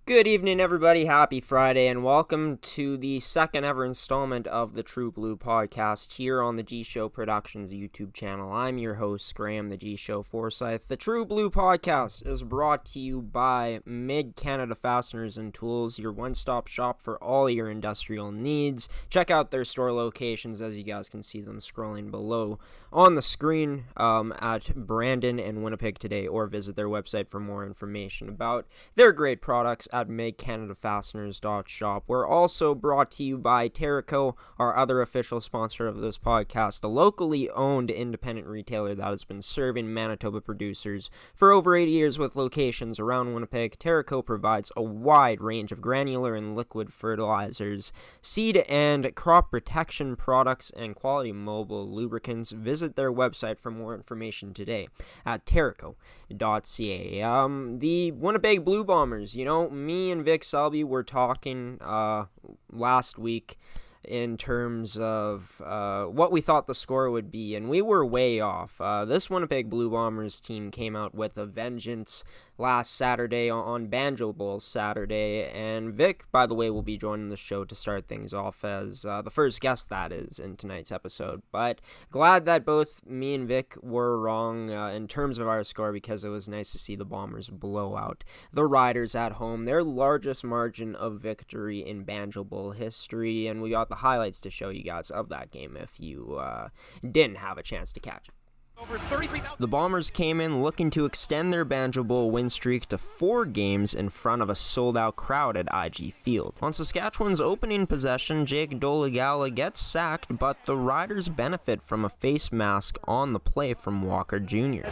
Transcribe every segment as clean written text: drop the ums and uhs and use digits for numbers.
Good evening, everybody. Happy Friday, and welcome to the second ever installment of the True Blue Podcast here on the GShow Productions YouTube channel. I'm your host, Graeme, the GShow Forsyth. The True Blue Podcast is brought to you by Mid-Canada Fasteners and Tools, your one-stop shop for all your industrial needs. Check out their store locations as you guys can see them scrolling below on the screen at Brandon and Winnipeg today, or visit their website for more information about their great products at MakeCanadaFasteners.shop. We're also brought to you by Terraco, our other official sponsor of this podcast, a locally owned independent retailer that has been serving Manitoba producers for over 80 years with locations around Winnipeg. Terraco provides a wide range of granular and liquid fertilizers, seed and crop protection products, and quality mobile lubricants. Visit their website for more information today at terraco.ca. The Winnipeg Blue Bombers, me and Vic Selby were talking last week in terms of what we thought the score would be, and we were way off. This Winnipeg Blue Bombers team came out with a vengeance last Saturday on Banjo Bowl Saturday, and Vic, by the way, will be joining the show to start things off as the first guest, that is, in tonight's episode. But glad that both me and Vic were wrong in terms of our score, because it was nice to see the Bombers blow out the Riders at home, their largest margin of victory in Banjo Bowl history, and we got the highlights to show you guys of that game if you didn't have a chance to catch it. The Bombers came in looking to extend their Banjo Bowl win streak to 4 games in front of a sold-out crowd at IG Field. On Saskatchewan's opening possession, Jake Dolegala gets sacked, but the Riders benefit from a face mask on the play from Walker Jr.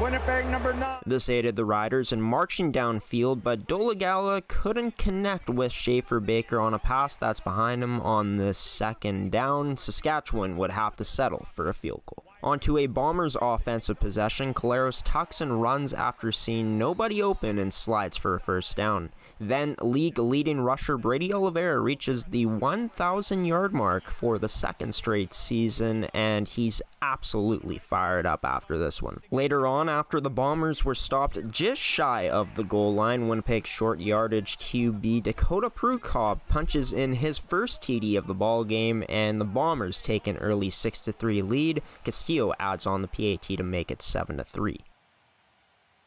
Winnipeg number 9. This aided the Riders in marching downfield, but Dolegala couldn't connect with Schaefer Baker on a pass that's behind him on this second down. Saskatchewan would have to settle for a field goal. Onto a Bombers offensive possession, Collaros tucks and runs after seeing nobody open and slides for a first down. Then league-leading rusher Brady Oliveira reaches the 1,000-yard mark for the second straight season, and he's absolutely fired up after this one. Later on, after the Bombers were stopped just shy of the goal line, Winnipeg short yardage QB Dakota Prductions punches in his first TD of the ball game, and the Bombers take an early 6-3 lead. Castillo adds on the PAT to make it 7-3.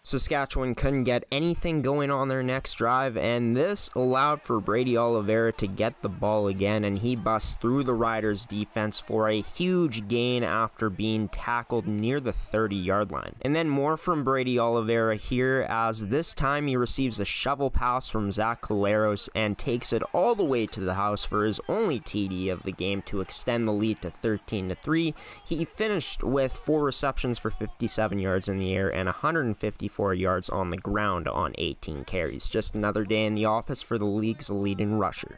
Saskatchewan couldn't get anything going on their next drive, and this allowed for Brady Oliveira to get the ball again, and he busts through the Riders' defense for a huge gain after being tackled near the 30-yard line. And then more from Brady Oliveira here, as this time he receives a shovel pass from Zach Collaros and takes it all the way to the house for his only TD of the game to extend the lead to 13-3. He finished with 4 receptions for 57 yards in the air and 154 yards on the ground on 18 carries. Just another day in the office for the league's leading rusher.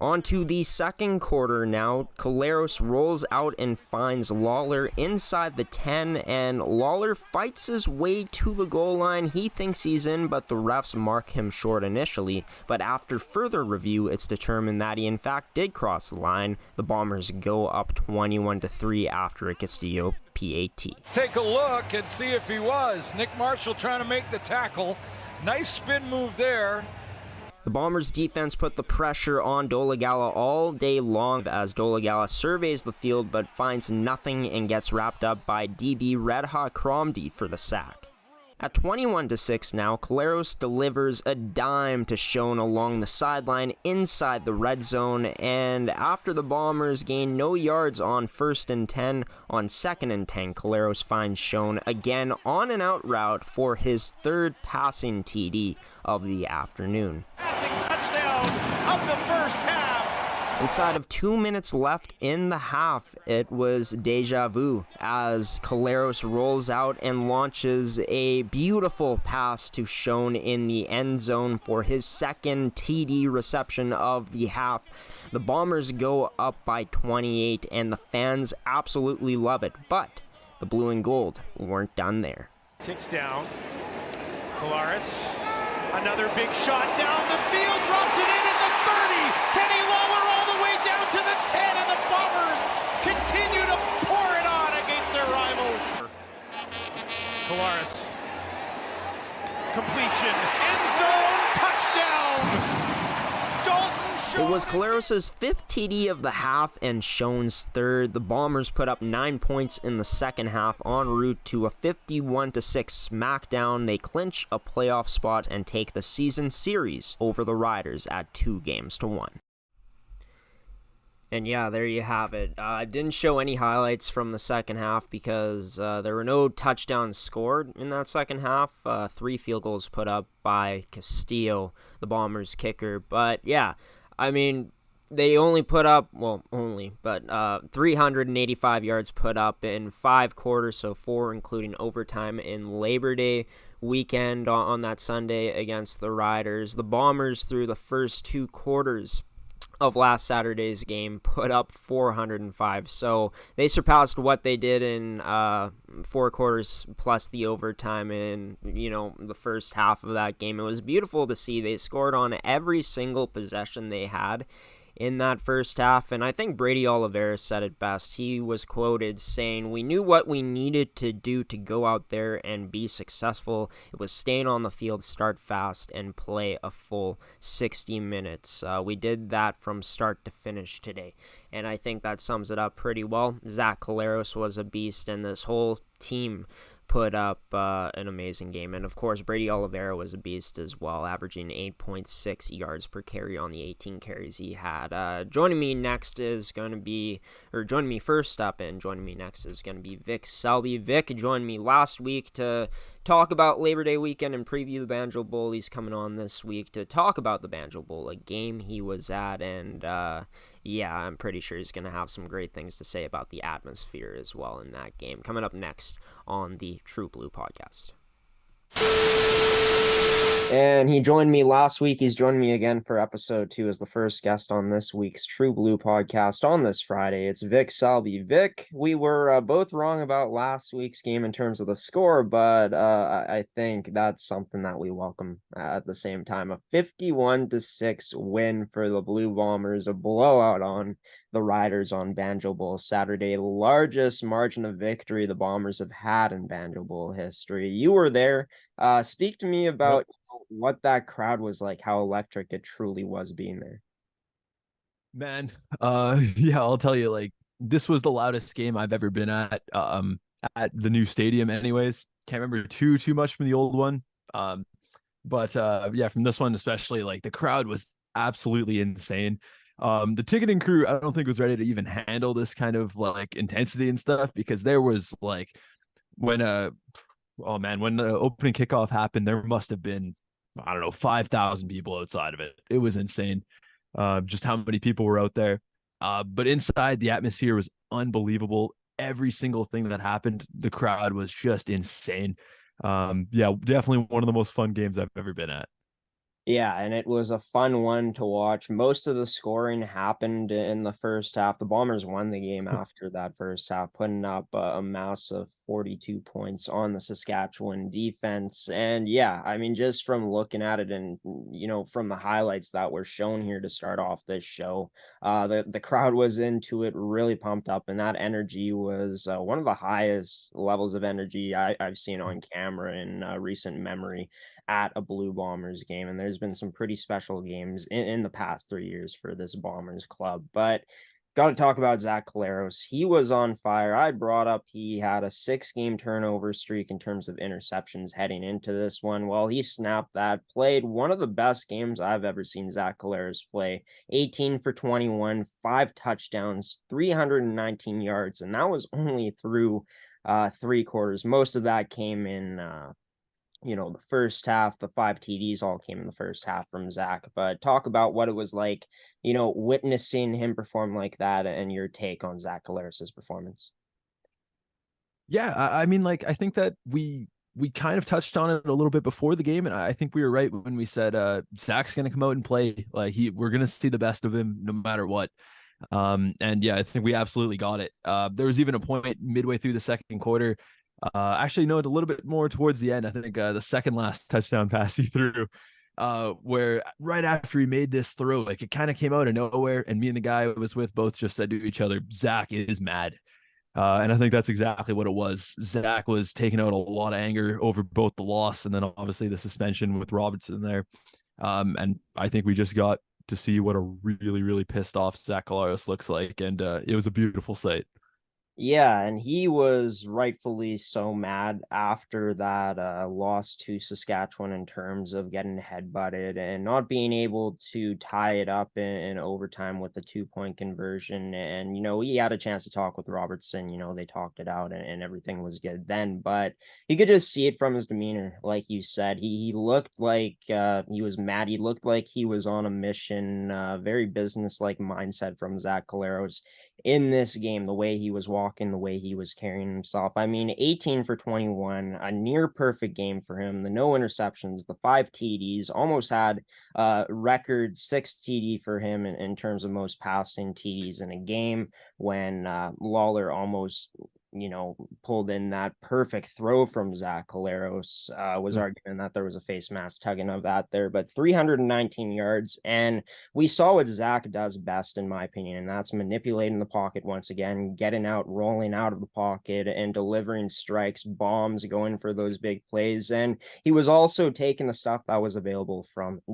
On to the second quarter now. Collaros rolls out and finds Lawler inside the 10, and Lawler fights his way to the goal line. He thinks he's in, but the refs mark him short initially, but after further review, it's determined that he in fact did cross the line. The Bombers go up 21-3 after a Castillo PAT. Let's take a look and see if he was. Nick Marshall trying to make the tackle. Nice spin move there. The Bombers' defense put the pressure on Dolegala all day long as Dolegala surveys the field but finds nothing and gets wrapped up by DB Red Hot Cromdy for the sack. At 21-6 now, Collaros delivers a dime to Schoen along the sideline inside the red zone, and after the Bombers gain no yards on 1st and 10, on 2nd and 10, Collaros finds Schoen again on an out route for his 3rd passing TD of the afternoon. Passing touchdown of the first half. Inside of 2 minutes left in the half, it was deja vu as Collaros rolls out and launches a beautiful pass to Schoen in the end zone for his second TD reception of the half. The Bombers go up by 28, and the fans absolutely love it, but the blue and gold weren't done there. Ticks down. Collaros, another big shot down the field, drops it in at the 30. Kenny Lawler all the way down to the 10, and the Bombers continue to pour it on against their rivals. Collaros, completion, end zone, touchdown. It was Collaros' fifth TD of the half and Schoen's third. The Bombers put up 9 points in the second half en route to a 51-6 smackdown. They clinch a playoff spot and take the season series over the Riders at 2-1. And yeah, there you have it. I didn't show any highlights from the second half because there were no touchdowns scored in that second half. 3 field goals put up by Castillo, the Bombers kicker. But yeah, I mean, they only put up, 385 yards put up in 5 quarters, so 4 including overtime in Labor Day weekend on that Sunday against the Riders. The Bombers, through the first 2 quarters of last Saturday's game, put up 405, so they surpassed what they did in 4 quarters plus the overtime in the first half of that game. It was beautiful to see. They scored on every single possession they had in that first half, and I think Brady Oliveira said it best. He was quoted saying, "We knew what we needed to do to go out there and be successful. It was staying on the field, start fast, and play a full 60 minutes. We did that from start to finish today." And I think that sums it up pretty well. Zach Collaros was a beast, and this whole team put up an amazing game. And of course, Brady Oliveira was a beast as well, averaging 8.6 yards per carry on the 18 carries he had. Joining me next is going to be Vic Selby. Vic joined me last week to talk about Labor Day weekend and preview the Banjo Bowl. He's coming on this week to talk about the Banjo Bowl, a game he was at, and yeah, I'm pretty sure he's going to have some great things to say about the atmosphere as well in that game. Coming up next on the True Blue Podcast. And he joined me last week. He's joining me again for episode 2 as the first guest on this week's True Blue Podcast on this Friday. It's Vic Selby. Vic, we were both wrong about last week's game in terms of the score, but I think that's something that we welcome at the same time. A 51-6 win for the Blue Bombers, a blowout on the Riders on Banjo Bowl Saturday, the largest margin of victory the Bombers have had in Banjo Bowl history. You were there. Speak to me about what that crowd was like, how electric it truly was being there. Man, yeah, I'll tell you, like, this was the loudest game I've ever been at the new stadium anyways. Can't remember too much from the old one. But yeah, from this one especially, like, the crowd was absolutely insane. The ticketing crew, I don't think was ready to even handle this kind of like intensity and stuff, because there was like when the opening kickoff happened, there must have been, I don't know, 5,000 people outside of it. It was insane. Just how many people were out there. But inside, the atmosphere was unbelievable. Every single thing that happened, the crowd was just insane. Yeah, definitely one of the most fun games I've ever been at. Yeah, and it was a fun one to watch. Most of the scoring happened in the first half. The Bombers won the game after that first half, putting up a massive 42 points on the Saskatchewan defense. And yeah, I mean, just from looking at it and, from the highlights that were shown here to start off this show, the crowd was into it, really pumped up, and that energy was one of the highest levels of energy I've seen on camera in recent memory at a Blue Bombers game. And there's been some pretty special games in the past 3 years for this Bombers club. But got to talk about Zach Collaros. He was on fire. I brought up he had a 6-game turnover streak in terms of interceptions heading into this one. Well, he snapped that, played one of the best games I've ever seen Zach Collaros play. 18 for 21, 5 touchdowns, 319 yards, and that was only through 3 quarters. Most of that came in the first half. The 5 TDs all came in the first half from Zach. But talk about what it was like, witnessing him perform like that, and your take on Zach Collaros' performance. Yeah, I mean, like, I think that we kind of touched on it a little bit before the game, and I think we were right when we said Zach's going to come out and play. Like, we're going to see the best of him no matter what. And yeah, I think we absolutely got it. There was even a point midway through the second quarter. Actually, no, a little bit more towards the end. I think the second last touchdown pass he threw, where right after he made this throw, like, it kind of came out of nowhere, and me and the guy I was with both just said to each other, "Zach is mad." And I think that's exactly what it was. Zach was taking out a lot of anger over both the loss and then obviously the suspension with Robertson there. And I think we just got to see what a really, really pissed off Zach Collaros looks like. And it was a beautiful sight. Yeah, and he was rightfully so mad after that loss to Saskatchewan in terms of getting headbutted and not being able to tie it up in overtime with the 2-point conversion. And, he had a chance to talk with Robertson. They talked it out, and everything was good then. But you could just see it from his demeanor. Like you said, he looked like he was mad. He looked like he was on a mission, very business-like mindset from Zach Collaros in this game, the way he was walking, the way he was carrying himself. I mean, 18 for 21, a near perfect game for him. The no interceptions, the 5 TDs, almost had record 6 TD for him in terms of most passing TDs in a game, when Lawler almost pulled in that perfect throw from Zach Collaros. Was arguing that there was a face mask tugging of that there, but 319 yards. And we saw what Zach does best, in my opinion, and that's manipulating the pocket once again, getting out, rolling out of the pocket, and delivering strikes, bombs, going for those big plays. And he was also taking the stuff that was available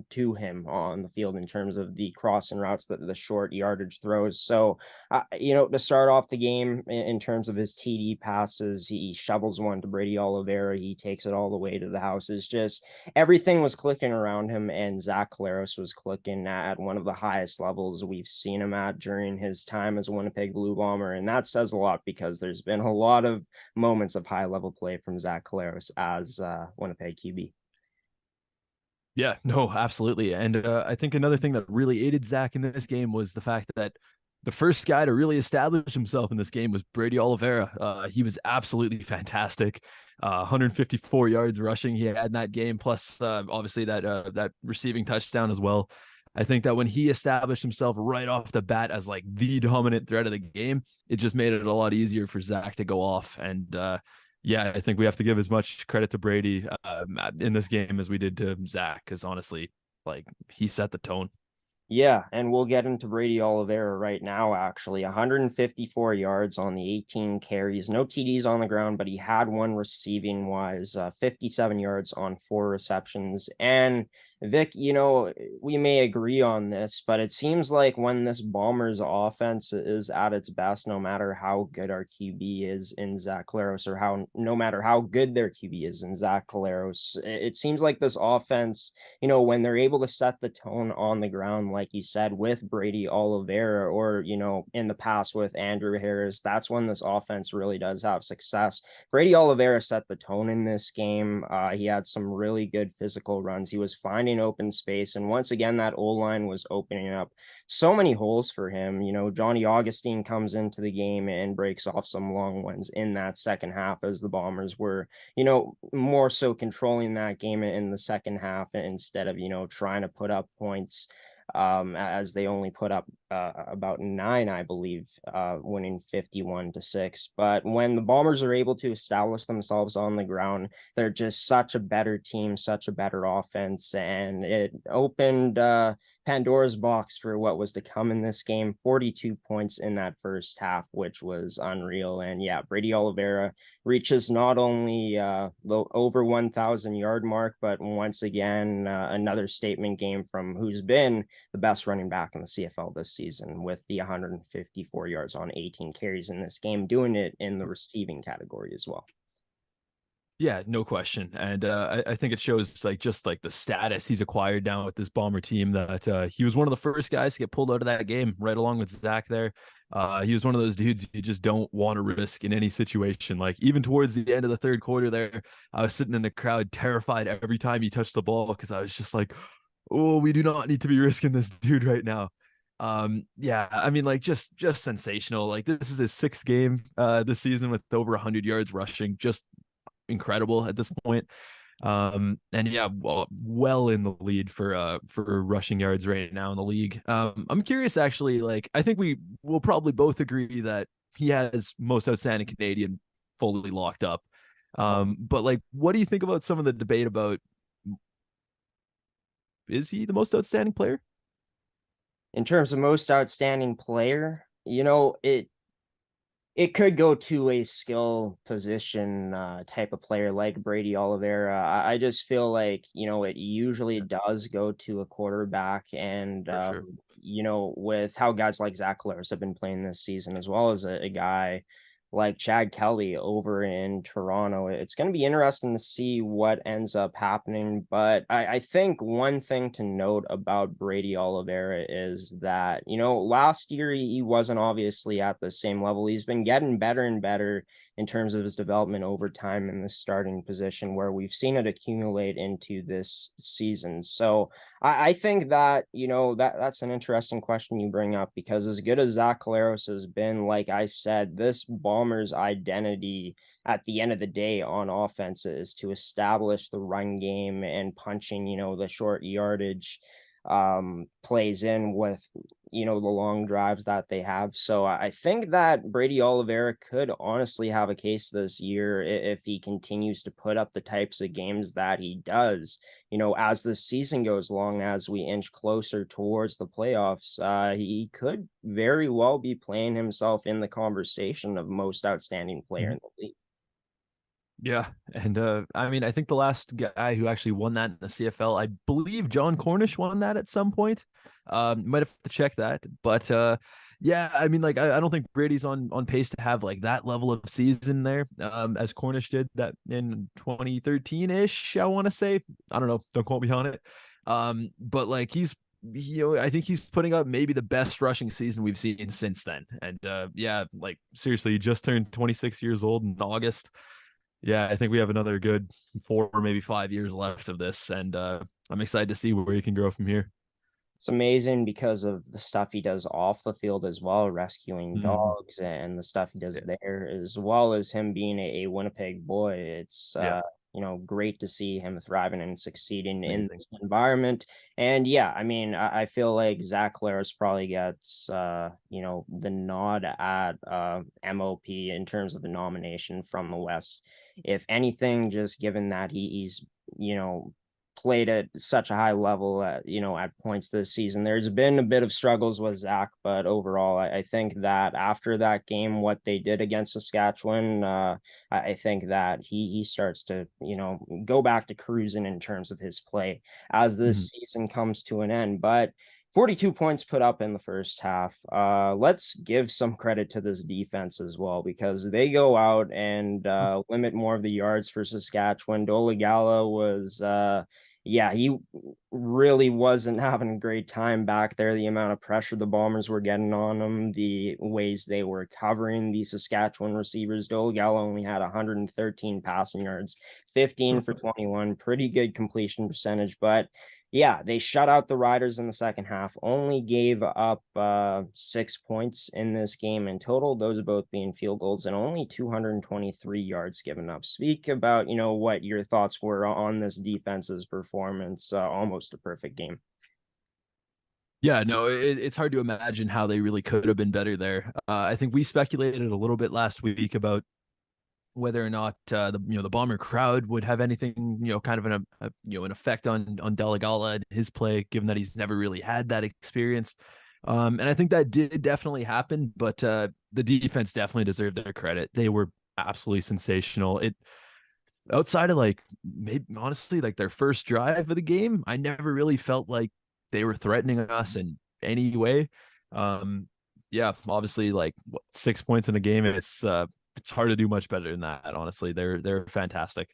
to him on the field in terms of the crossing routes, the short yardage throws. So, to start off the game in terms of his TD passes, he shovels one to Brady Oliveira. He takes it all the way to the house. It's just everything was clicking around him, and Zach Collaros was clicking at one of the highest levels we've seen him at during his time as a Winnipeg Blue Bomber. And that says a lot, because there's been a lot of moments of high level play from Zach Collaros as Winnipeg QB. Yeah, no, absolutely. And I think another thing that really aided Zach in this game was the fact that the first guy to really establish himself in this game was Brady Oliveira. He was absolutely fantastic. 154 yards rushing he had in that game, plus obviously that receiving touchdown as well. I think that when he established himself right off the bat as like the dominant threat of the game, it just made it a lot easier for Zach to go off. And yeah, I think we have to give as much credit to Brady in this game as we did to Zach, because honestly, like, he set the tone. Yeah, and we'll get into Brady Oliveira right now, actually. 154 yards on the 18 carries. No TDs on the ground, but he had one receiving wise, 57 yards on 4 receptions. And Vic, we may agree on this, but it seems like when this Bombers offense is at its best, no matter how good our QB is in Zach Collaros, or no matter how good their QB is in Zach Collaros, it seems like this offense, when they're able to set the tone on the ground, like you said, with Brady Oliveira, or, in the past with Andrew Harris, that's when this offense really does have success. Brady Oliveira set the tone in this game. He had some really good physical runs. He was finding open space, and once again, that O-line was opening up so many holes for him. Johnny Augustine comes into the game and breaks off some long ones in that second half, as the Bombers were, more so controlling that game in the second half, instead of, trying to put up points, as they only put up about 9, I believe, winning 51-6. But when the Bombers are able to establish themselves on the ground, they're just such a better team, such a better offense, and it opened Pandora's box for what was to come in this game. 42 points in that first half, which was unreal. And yeah, Brady Oliveira reaches not only the over 1,000 yard mark, but once again, another statement game from who's been the best running back in the CFL this season, with the 154 yards on 18 carries in this game, doing it in the receiving category as well. Yeah, no question. And I think it shows like just like the status he's acquired now with this Bomber team that he was one of the first guys to get pulled out of that game right along with Zach there. He was one of those dudes you just don't want to risk in any situation. Like even towards the end of the third quarter there, I was sitting in the crowd terrified every time he touched the ball because I was just like, oh, we do not need to be risking this dude right now. Yeah, I mean, like just sensational. Like this is his sixth game this season with over 100 yards rushing. Just incredible at this point. And yeah, well in the lead for rushing yards right now in the league. I'm curious actually, like I think we will probably both agree that he has most outstanding Canadian fully locked up. But like what do you think about some of the debate about is he the most outstanding player? In terms of most outstanding player, it could go to a skill position type of player like Brady Oliveira. I just feel like, it usually does go to a quarterback. And, For sure. with how guys like Zach Collaros have been playing this season, as well as a guy like Chad Kelly over in Toronto, it's going to be interesting to see what ends up happening. But I think one thing to note about Brady Oliveira is that, last year he wasn't obviously at the same level. He's been getting better and better in terms of his development over time in the starting position, where we've seen it accumulate into this season. So I think that, that's an interesting question you bring up, because as good as Zach Collaros has been, like I said, this Bombers identity at the end of the day on offense is to establish the run game and punching, the short yardage plays in with, the long drives that they have. So I think that Brady Oliveira could honestly have a case this year if he continues to put up the types of games that he does, as the season goes along, as we inch closer towards the playoffs. He could very well be playing himself in the conversation of most outstanding player in the league. Yeah, and I mean, I think the last guy who actually won that in the CFL, I believe John Cornish won that at some point. Might have to check that, but yeah, I mean, like I don't think Brady's on pace to have like that level of season there, as Cornish did that in 2013 ish. I want to say, I don't know, don't quote me on it. But like I think he's putting up maybe the best rushing season we've seen since then. And yeah, like seriously, he just turned 26 years old in August. Yeah, I think we have another good 4 or maybe 5 years left of this, and I'm excited to see where he can grow from here. It's amazing because of the stuff he does off the field as well, rescuing Mhm. dogs and the stuff he does Yeah, there, as well as him being a Winnipeg boy. It's yeah, great to see him thriving and succeeding in amazing. this environment. And yeah, I mean, I feel like Zach Collaros probably gets the nod at MOP in terms of the nomination from the West. If anything, just given that he's you know played at such a high level at points this season. There's been a bit of struggles with Zach, but overall, I think that after that game, what they did against Saskatchewan, I think that he starts to, go back to cruising in terms of his play as Mhm. this season comes to an end. But 42 points put up in the first half. Let's give some credit to this defense as well, because they go out and limit more of the yards for Saskatchewan. Dolegala was yeah, he really wasn't having a great time back there. The amount of pressure the Bombers were getting on him, the ways they were covering the Saskatchewan receivers. Dolegala only had 113 passing yards, 15 for 21, pretty good completion percentage. But yeah, they shut out the Riders in the second half, only gave up 6 points in this game in total, those both being field goals, and only 223 yards given up. Speak about, what your thoughts were on this defense's performance. Almost a perfect game. Yeah, no, it's hard to imagine how they really could have been better there. I think we speculated a little bit last week about whether or not the Bomber crowd would have anything kind of an effect on Delegala and his play, given that he's never really had that experience. And I think that did definitely happen, but the defense definitely deserved their credit. They were absolutely sensational. It outside of like maybe honestly like their first drive of the game, I never really felt like they were threatening us in any way. Yeah, obviously like 6 points in a game, it's hard to do much better than that. Honestly, they're fantastic.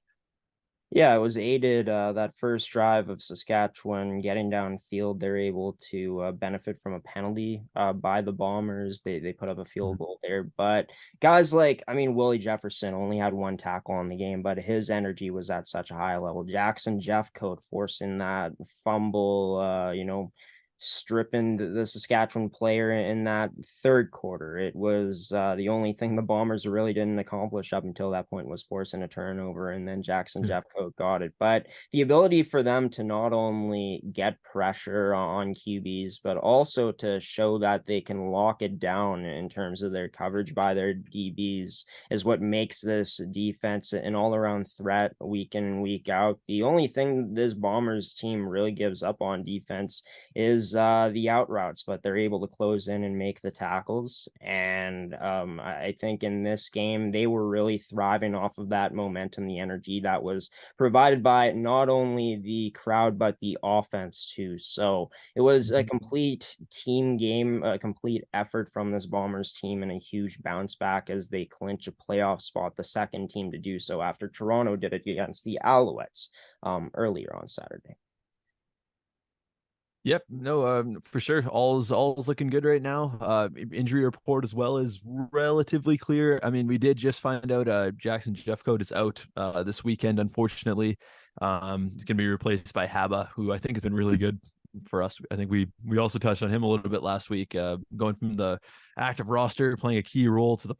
Yeah, it was aided that first drive of Saskatchewan getting downfield. They're able to benefit from a penalty by the Bombers. They put up a field Mhm. goal there, but guys like Willie Jefferson only had one tackle on the game, but his energy was at such a high level. Jackson Jeffcoat forcing that fumble, stripping the Saskatchewan player in that third quarter. It was the only thing the Bombers really didn't accomplish up until that point was forcing a turnover, and then Jackson Yeah. Jeffcoat got it. But the ability for them to not only get pressure on QBs, but also to show that they can lock it down in terms of their coverage by their DBs is what makes this defense an all-around threat week in and week out. The only thing this Bombers team really gives up on defense is the out routes, but they're able to close in and make the tackles. And I think in this game, they were really thriving off of that momentum, the energy that was provided by not only the crowd, but the offense too. So it was a Mhm. complete team game, a complete effort from this Bombers team, and a huge bounce back as they clinch a playoff spot, the second team to do so after Toronto did it against the Alouettes earlier on Saturday. Yep, no, for sure. All's looking good right now. Injury report as well is relatively clear. I mean, we did just find out Jackson Jeffcoat is out this weekend, unfortunately. He's gonna be replaced by Haba, who I think has been really good for us. I think we also touched on him a little bit last week, going from the active roster, playing a key role to the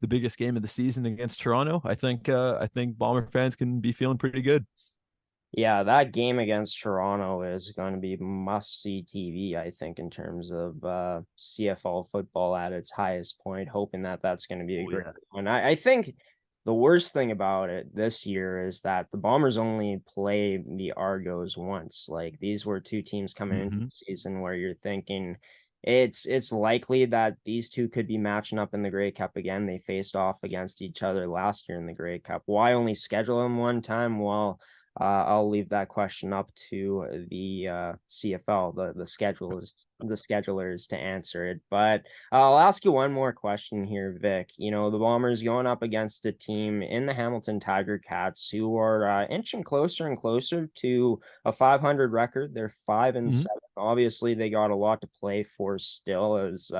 biggest game of the season against Toronto. I think Bomber fans can be feeling pretty good. Yeah, that game against Toronto is going to be must-see TV, I think, in terms of CFL football at its highest point, hoping that that's going to be a Oh great yeah. one. I think the worst thing about it this year is that the Bombers only play the Argos once. Like, these were two teams coming into Hmm. the season where you're thinking it's likely that these two could be matching up in the Grey Cup again. They faced off against each other last year in the Grey Cup. Why only schedule them one time? Well, I'll leave that question up to the CFL, the schedulers to answer it. But I'll ask you one more question here, Vic. You know, the Bombers going up against a team in the Hamilton Tiger Cats who are inching closer and closer to a 500 record. They're 5-7. Obviously, they got a lot to play for still, as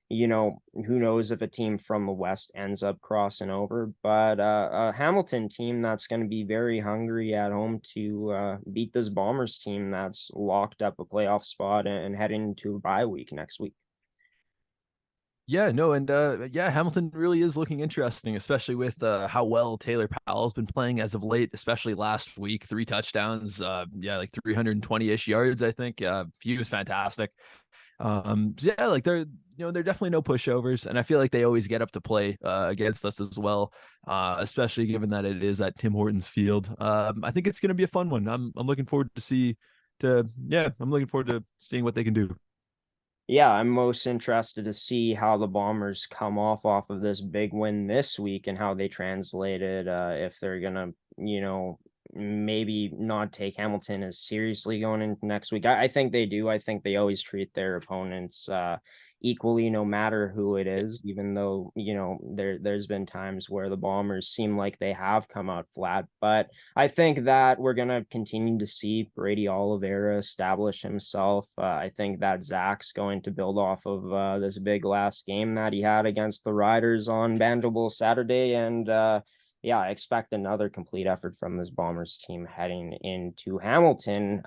who knows if a team from the West ends up crossing over, but a Hamilton team that's going to be very hungry at home to beat this Bombers team that's locked up a playoff spot and heading into a bye week next week. Yeah, no, and yeah, Hamilton really is looking interesting, especially with how well Taylor Powell's been playing as of late, especially last week, 3 touchdowns, yeah, like 320-ish yards, I think. He was fantastic. So yeah, like they're definitely no pushovers, and I feel like they always get up to play against us as well, especially given that it is at Tim Hortons Field. I think it's going to be a fun one. I'm looking forward I'm looking forward to seeing what they can do. Yeah, I'm most interested to see how the Bombers come off of this big win this week and how they translate it. If they're gonna, maybe not take Hamilton as seriously going into next week. I think they do. I think they always treat their opponents equally, no matter who it is. Even though there's been times where the Bombers seem like they have come out flat, but I think that we're going to continue to see Brady Oliveira establish himself. I think that Zach's going to build off of this big last game that he had against the Riders on Banjo Bowl Saturday. And yeah, I expect another complete effort from this Bombers team heading into Hamilton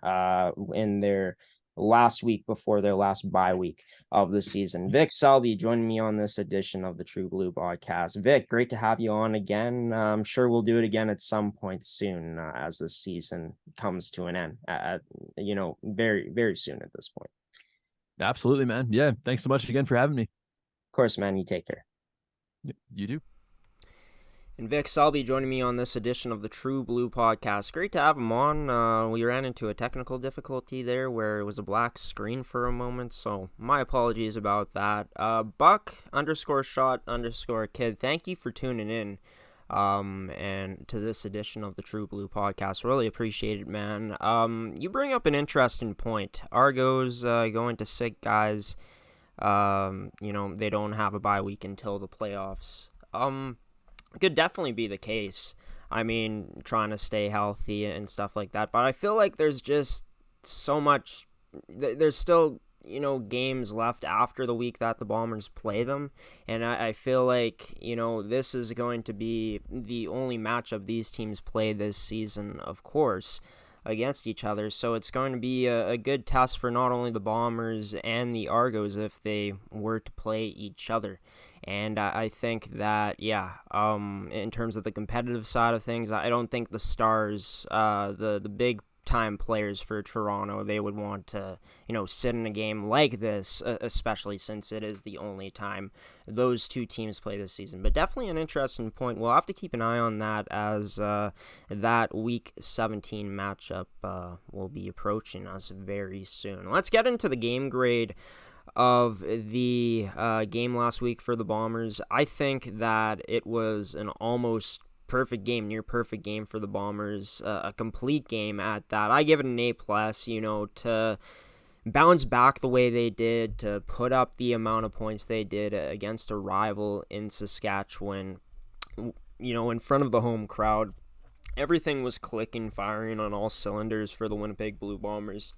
in their last week before their last bye week of the season. Vic Selby joining me on this edition of the True Blue podcast. Vic, great to have you on again. I'm sure we'll do it again at some point soon as the season comes to an end. Very very soon at this point. Absolutely, man. Yeah, thanks so much again for having me. Of course, man. You take care. You do. And Vic Selby joining me on this edition of the True Blue podcast. Great to have him on. We ran into a technical difficulty there where it was a black screen for a moment, so my apologies about that. Buck_shot_kid, thank you for tuning in and to this edition of the True Blue podcast. Really appreciate it, man. You bring up an interesting point. Argos going to sick guys they don't have a bye week until the playoffs. Could definitely be the case. I mean, trying to stay healthy and stuff like that. But I feel like there's just so much. There's still, games left after the week that the Bombers play them. And I feel like, this is going to be the only matchup these teams play this season, of course, against each other. So it's going to be a good test for not only the Bombers and the Argos if they were to play each other. And I think that, in terms of the competitive side of things, I don't think the Stars, the big time players for Toronto, they would want to, sit in a game like this, especially since it is the only time those two teams play this season. But definitely an interesting point. We'll have to keep an eye on that as that Week 17 matchup will be approaching us very soon. Let's get into the game grade of the game last week for the Bombers. I think that it was an almost perfect game, near perfect game for the Bombers, a complete game at that. I give it an A+, to bounce back the way they did, to put up the amount of points they did against a rival in Saskatchewan, in front of the home crowd. Everything was clicking, firing on all cylinders for the Winnipeg Blue Bombers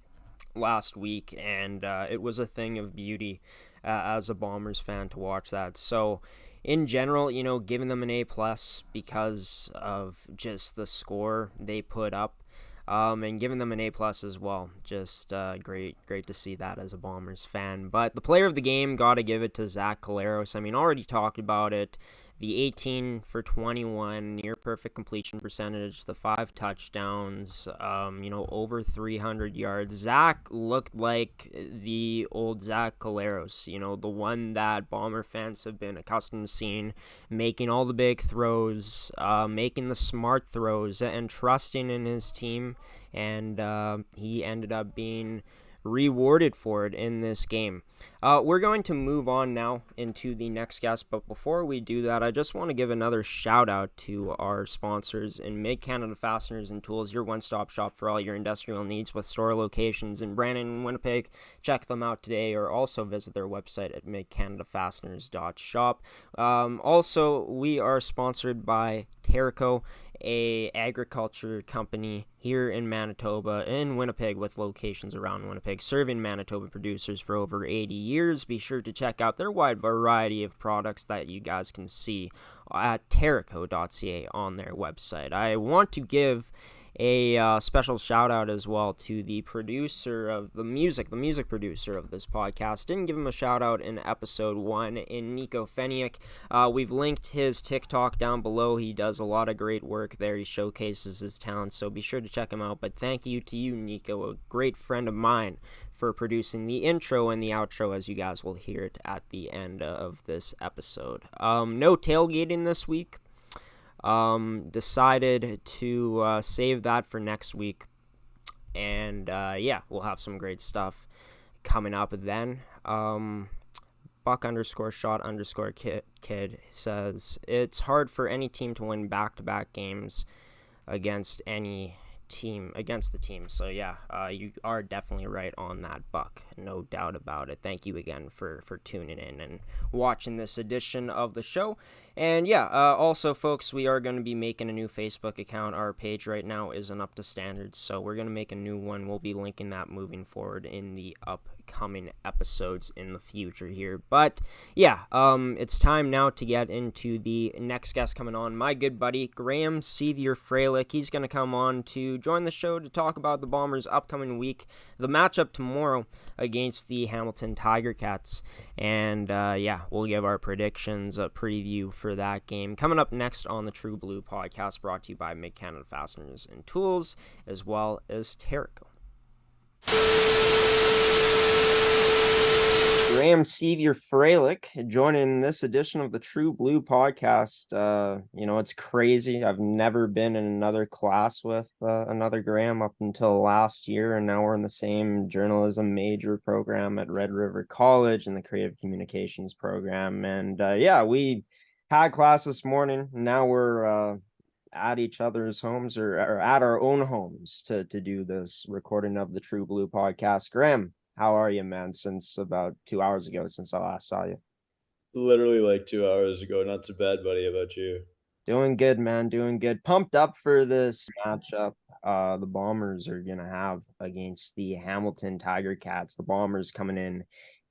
last week, and it was a thing of beauty as a Bombers fan to watch that. So in general, giving them an A+ because of just the score they put up, and giving them an A+ as well. Just great to see that as a Bombers fan. But the player of the game, gotta give it to Zach Collaros. I mean, already talked about it. The 18 for 21, near perfect completion percentage, the 5 touchdowns, over 300 yards. Zach looked like the old Zach Collaros, the one that Bomber fans have been accustomed to seeing, making all the big throws, making the smart throws, and trusting in his team. And he ended up being rewarded for it in this game. We're going to move on now into the next guest, but before we do that, I just want to give another shout out to our sponsors in Mid-Canada Fasteners and Tools, your one-stop shop for all your industrial needs with store locations in Brandon and Winnipeg. Check them out today, or also visit their website at midcanadafasteners.shop. Also, we are sponsored by Terraco, a agriculture company here in Manitoba, in Winnipeg, with locations around Winnipeg, serving Manitoba producers for over 80 years. Be sure to check out their wide variety of products that you guys can see at terraco.ca on their website. I want to give a special shout out as well to the producer of the music producer of this podcast. Didn't give him a shout out in episode 1 in Nico Feniak. We've linked his TikTok down below. He does a lot of great work there. He showcases his talent, so be sure to check him out. But thank you to you, Nico, a great friend of mine, for producing the intro and the outro, as you guys will hear it at the end of this episode. No tailgating this week. Decided to save that for next week, and we'll have some great stuff coming up then. Buck_shot_kid says it's hard for any team to win back-to-back games against the team. So you are definitely right on that, Buck, no doubt about it. Thank you again for tuning in and watching this edition of the show. And also, folks, we are going to be making a new Facebook account. Our page right now isn't up to standards, so we're going to make a new one. We'll be linking that moving forward in the upcoming episodes in the future here. But it's time now to get into the next guest coming on. My good buddy, Graham Sceviour. He's going to come on to join the show to talk about the Bombers' upcoming week, the matchup tomorrow against the Hamilton Tiger Cats. And we'll give our predictions, a preview for that game coming up next on the True Blue Podcast, brought to you by Mid-Canada Fasteners and Tools, as well as Terraco. Graham Sceviour joining this edition of the True Blue Podcast. It's crazy. I've never been in another class with another Graham up until last year, and now we're in the same journalism major program at Red River College in the creative communications program. And we had class this morning. Now we're at each other's homes or at our own homes to do this recording of the True Blue Podcast. Graham, How are you, man? Since about 2 hours ago, since I last saw you. Literally like 2 hours ago. Not too bad, buddy. How about you? Doing good, man. Doing good. Pumped up for this matchup. The Bombers are gonna have against the Hamilton Tiger Cats. The Bombers coming in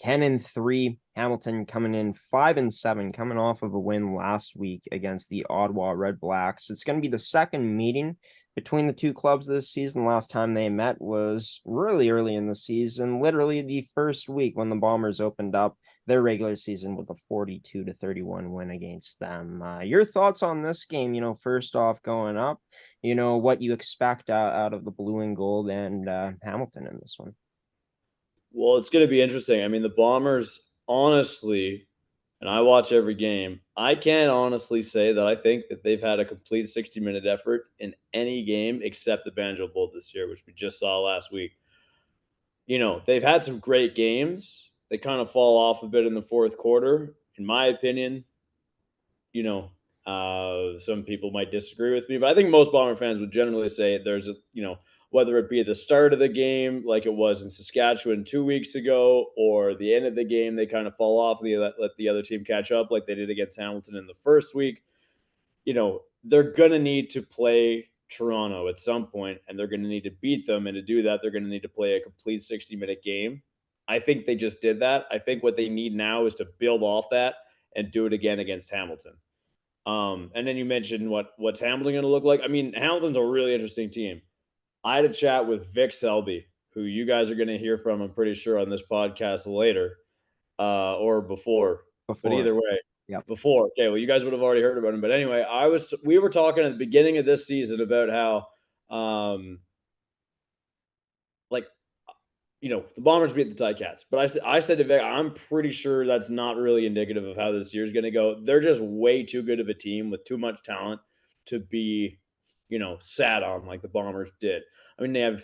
10-3. Hamilton coming in 5-7, coming off of a win last week against the Ottawa Red Blacks. It's gonna be the second meeting between the two clubs this season. Last time they met was really early in the season, literally the first week when the Bombers opened up their regular season with a 42-31 win against them. Your thoughts on this game? First off, going up, what you expect out of the blue and gold and Hamilton in this one. Well, it's going to be interesting. I mean, the Bombers, honestly, and I watch every game, I can't honestly say that I think that they've had a complete 60-minute effort in any game except the Banjo Bowl this year, which we just saw last week. They've had some great games. They kind of fall off a bit in the fourth quarter, in my opinion. Some people might disagree with me, but I think most Bomber fans would generally say there's whether it be at the start of the game, like it was in Saskatchewan 2 weeks ago, or the end of the game, they kind of fall off and they let the other team catch up like they did against Hamilton in the first week. They're going to need to play Toronto at some point, and they're going to need to beat them. And to do that, they're going to need to play a complete 60-minute game. I think they just did that. I think what they need now is to build off that and do it again against Hamilton. And then you mentioned what's Hamilton going to look like. I mean, Hamilton's a really interesting team. I had a chat with Vic Selby, who you guys are going to hear from, I'm pretty sure, on this podcast later or before. But either way, Yep. Before. Okay, well, you guys would have already heard about him. But anyway, we were talking at the beginning of this season about how, the Bombers beat the Ticats. But I said to Vic, I'm pretty sure that's not really indicative of how this year's going to go. They're just way too good of a team with too much talent to be, sat on like the Bombers did. I mean, they have,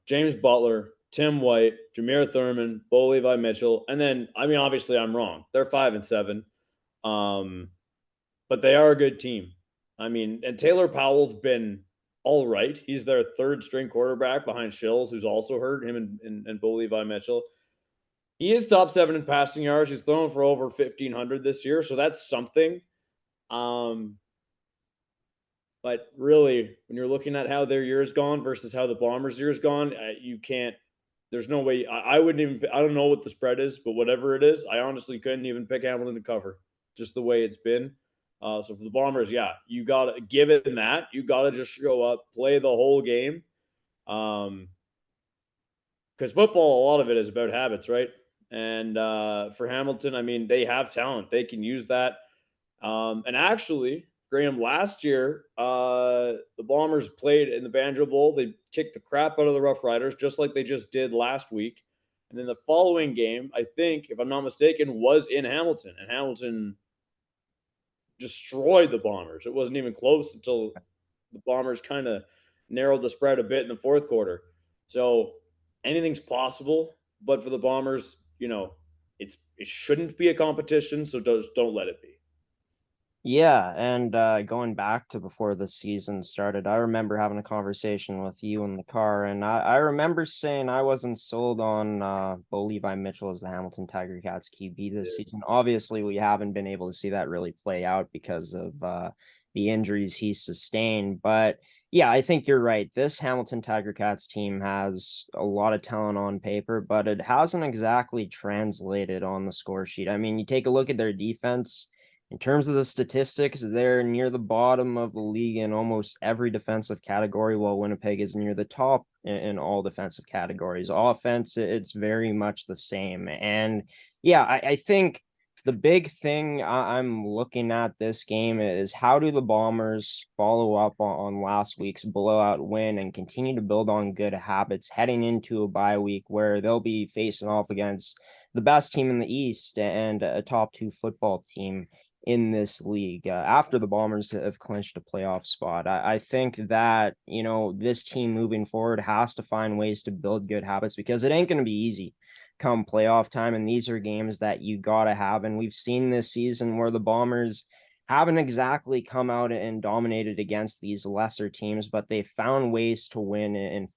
James Butler, Tim White, Jameer Thurman, Bo Levi Mitchell. And then, obviously I'm wrong. They're 5-7. But they are a good team. And Taylor Powell's been all right. He's their third string quarterback behind Shills, who's also hurt, him and Bo Levi Mitchell. He is top 7 in passing yards. He's thrown for over 1,500 this year, so that's something. But really, when you're looking at how their year's gone versus how the Bombers' year's gone, you can't. There's no way. I wouldn't even. I don't know what the spread is, but whatever it is, I honestly couldn't even pick Hamilton to cover, just the way it's been. So for the Bombers, yeah, you got to give it in that. You got to just show up, play the whole game. Because football, a lot of it is about habits, right? And for Hamilton, they have talent. They can use that. And actually, Graeme, last year, the Bombers played in the Banjo Bowl. They kicked the crap out of the Rough Riders, just like they just did last week. And then the following game, I think, if I'm not mistaken, was in Hamilton. And Hamilton destroyed the Bombers. It wasn't even close until the Bombers kind of narrowed the spread a bit in the fourth quarter. So anything's possible, but for the Bombers, it shouldn't be a competition, so don't let it be. Yeah, and going back to before the season started, I remember having a conversation with you in the car, and I remember saying I wasn't sold on Bo Levi Mitchell as the Hamilton Tiger Cats QB this season. Obviously, we haven't been able to see that really play out because of the injuries he sustained. But yeah, I think you're right. This Hamilton Tiger Cats team has a lot of talent on paper, but it hasn't exactly translated on the score sheet. You take a look at their defense. In terms of the statistics, they're near the bottom of the league in almost every defensive category, while Winnipeg is near the top in all defensive categories. Offense, it's very much the same. And yeah, I think the big thing I'm looking at this game is how do the Bombers follow up on last week's blowout win and continue to build on good habits heading into a bye week where they'll be facing off against the best team in the East and a top 2 football team in this league after the Bombers have clinched a playoff spot. I think that, this team moving forward has to find ways to build good habits because it ain't going to be easy come playoff time. And these are games that you got to have. And we've seen this season where the Bombers haven't exactly come out and dominated against these lesser teams, but they found ways to win in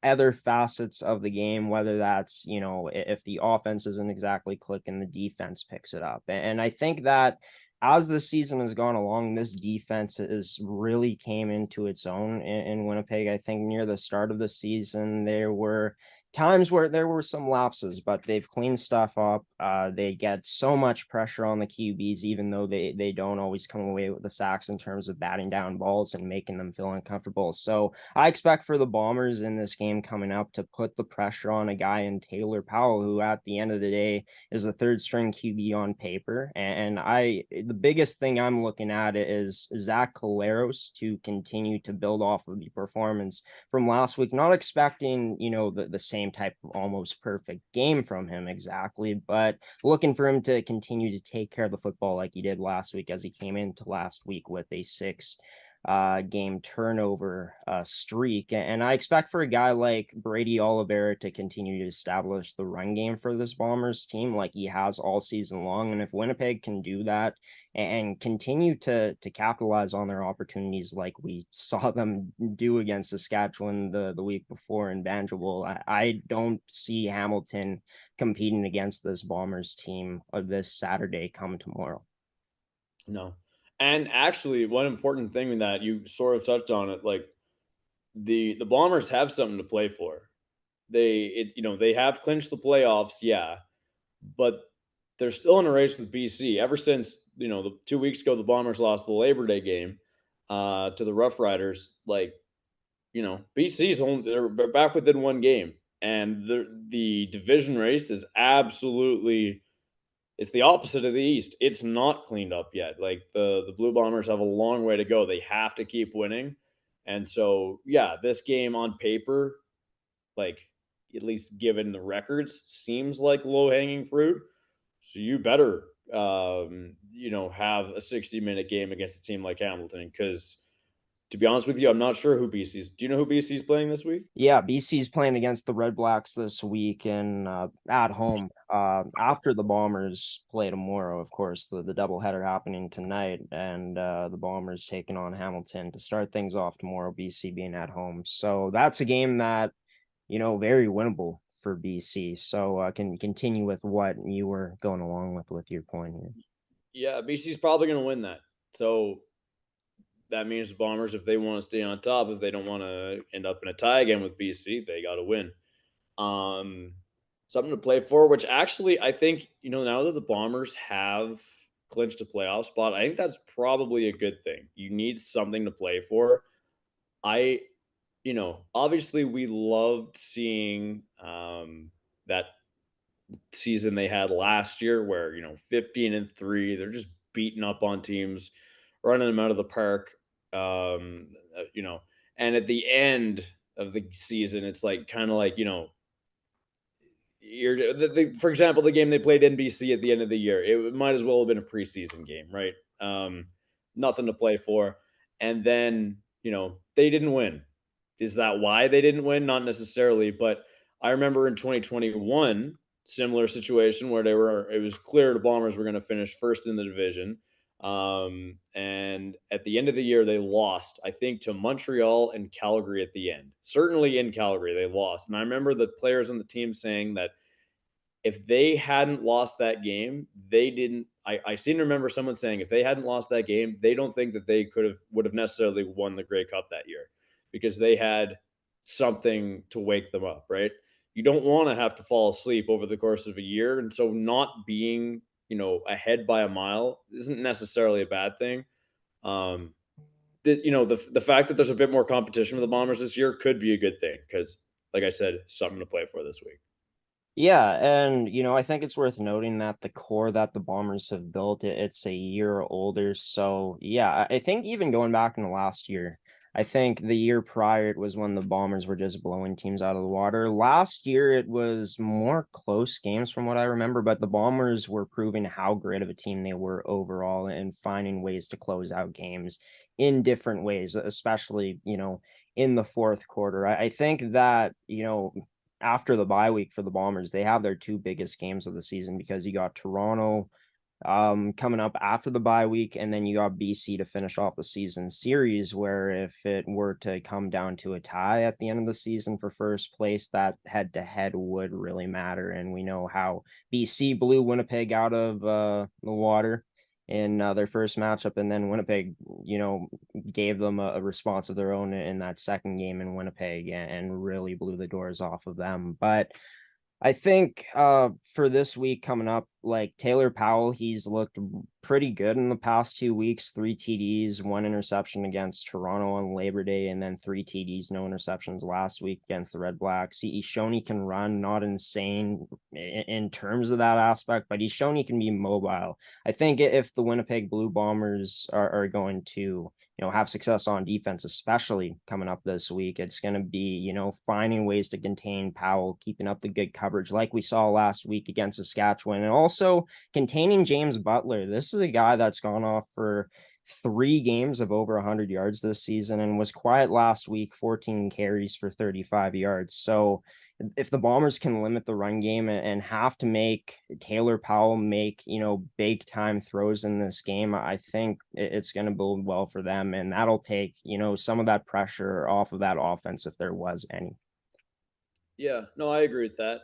other facets of the game, whether that's, you know, if the offense isn't exactly clicking, the defense picks it up. And I think that as the season has gone along, this defense is really came into its own in Winnipeg. I think near the start of the season, there were times where there were some lapses, but they've cleaned stuff up. They get so much pressure on the QBs, even though they don't always come away with the sacks in terms of batting down balls and making them feel uncomfortable. So I expect for the Bombers in this game coming up to put the pressure on a guy in Taylor Powell, who at the end of the day is a third string QB on paper. And the biggest thing I'm looking at is Zach Collaros to continue to build off of the performance from last week. Not expecting, you know, the same type of almost perfect game from him exactly, but looking for him to continue to take care of the football like he did last week, as he came into last week with a 6 game turnover streak. And I expect for a guy like Brady Oliveira to continue to establish the run game for this Bombers team like he has all season long. And if Winnipeg can do that and continue to capitalize on their opportunities like we saw them do against Saskatchewan the week before in Banjo Bowl, I don't see Hamilton competing against this Bombers team of this Saturday come tomorrow. No. And actually, one important thing that you sort of touched on it, like the Bombers have something to play for. They have clinched the playoffs, yeah, but they're still in a race with BC. Ever since, the 2 weeks ago the Bombers lost the Labor Day game to the Rough Riders, like, BC's home, they're back within one game. And the division race is absolutely, it's the opposite of the East. It's not cleaned up yet. Like the Blue Bombers have a long way to go. They have to keep winning. And so, yeah, this game on paper, like at least given the records, seems like low hanging fruit. So you better, have a 60-minute game against a team like Hamilton, because to be honest with you, I'm not sure who BC's. Do you know who BC's playing this week? Yeah, BC's playing against the Red Blacks this week and at home. After the Bombers play tomorrow, of course, the doubleheader happening tonight, and the Bombers taking on Hamilton to start things off tomorrow, BC being at home. So that's a game that, very winnable for BC. So can continue with what you were going along with your point here. Yeah, BC's probably going to win that. So that means the Bombers, if they want to stay on top, if they don't want to end up in a tie again with BC, they got to win. Something to play for, which actually I think, now that the Bombers have clinched a playoff spot, I think that's probably a good thing. You need something to play for. Obviously we loved seeing that season they had last year where, 15-3, they're just beating up on teams, running them out of the park. And at the end of the season, it's like kind of like, for example, the game they played NBC at the end of the year, it might as well have been a preseason game, right? Nothing to play for. And then, they didn't win. Is that why they didn't win? Not necessarily, but I remember in 2021, similar situation where it was clear the Bombers were going to finish first in the division. And at the end of the year, they lost, I think, to Montreal and Calgary at the end. Certainly in Calgary, they lost. And I remember the players on the team saying that if they hadn't lost that game, I seem to remember someone saying if they hadn't lost that game, they don't think that they would have necessarily won the Grey Cup that year, because they had something to wake them up, right? You don't want to have to fall asleep over the course of a year. And so not being, ahead by a mile isn't necessarily a bad thing. The fact that there's a bit more competition with the Bombers this year could be a good thing, because, like I said, something to play for this week. Yeah, and I think it's worth noting that the core that the Bombers have built, it's a year older. So yeah, I think even going back in the last year, I think the year prior it was when the Bombers were just blowing teams out of the water. Last year it was more close games from what I remember, but the Bombers were proving how great of a team they were overall and finding ways to close out games in different ways, especially, in the fourth quarter. I think that, after the bye week for the Bombers, they have their two biggest games of the season, because you got Toronto coming up after the bye week, and then you got BC to finish off the season series, where if it were to come down to a tie at the end of the season for first place, that head-to-head would really matter. And we know how BC blew Winnipeg out of the water in their first matchup, and then Winnipeg, gave them a response of their own in that second game in Winnipeg, and really blew the doors off of them. But I think for this week coming up, like Taylor Powell, he's looked pretty good in the past 2 weeks. 3 TDs, 1 interception against Toronto on Labor Day, and then 3 TDs, no interceptions last week against the Red Blacks. He's shown he can run, not insane in terms of that aspect, but he's shown he can be mobile. I think if the Winnipeg Blue Bombers are going to have success on defense, especially coming up this week, it's going to be, finding ways to contain Powell, keeping up the good coverage like we saw last week against Saskatchewan, and also containing James Butler. This is a guy that's gone off for 3 games of over 100 yards this season and was quiet last week, 14 carries for 35 yards. So if the Bombers can limit the run game and have to make Taylor Powell make, big time throws in this game, I think it's going to bode well for them. And that'll take, some of that pressure off of that offense if there was any. Yeah, no, I agree with that.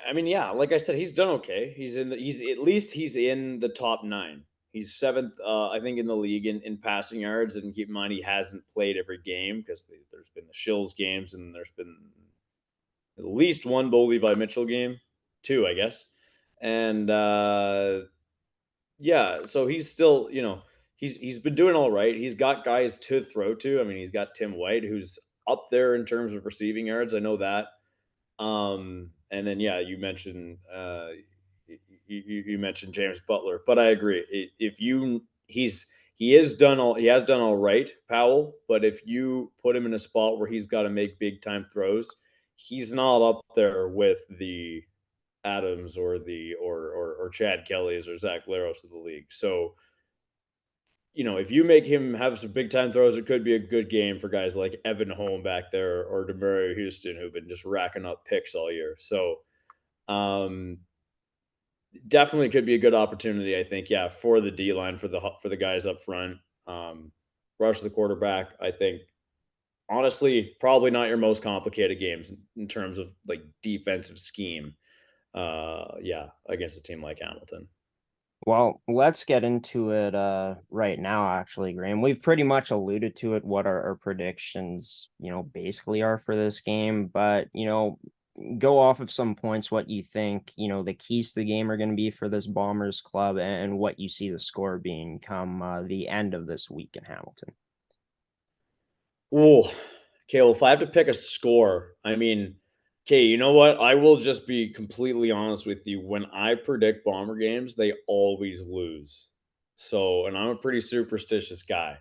I mean, yeah, like I said, he's done okay. He's in the top 9. He's 7th, I think, in the league in passing yards. And keep in mind, he hasn't played every game because there's been the Shills games, and there's been at least one Bo Levi Mitchell game, 2, I guess. And yeah, so he's still, he's been doing all right. He's got guys to throw to. I mean, he's got Tim White, who's up there in terms of receiving yards. I know that. And then yeah, you mentioned you mentioned James Butler, but I agree. He has done all right, Powell. But if you put him in a spot where he's got to make big time throws, he's not up there with the Adams or Chad Kelly's or Zach Laros of the league. So, if you make him have some big time throws, it could be a good game for guys like Evan Holm back there or Demario Houston, who've been just racking up picks all year. So, definitely could be a good opportunity, I think. Yeah, for the D line, for the guys up front. Rush the quarterback, I think. Honestly, probably not your most complicated games in terms of like defensive scheme. Yeah, against a team like Hamilton. Well, let's get into it right now, actually, Graham. We've pretty much alluded to it, what our predictions, basically are for this game. But, go off of some points, what you think, the keys to the game are going to be for this Bombers club, and what you see the score being come the end of this week in Hamilton. Oh, okay. Well, if I have to pick a score, I mean, okay, you know what? I will just be completely honest with you. When I predict Bomber games, they always lose. So, and I'm a pretty superstitious guy.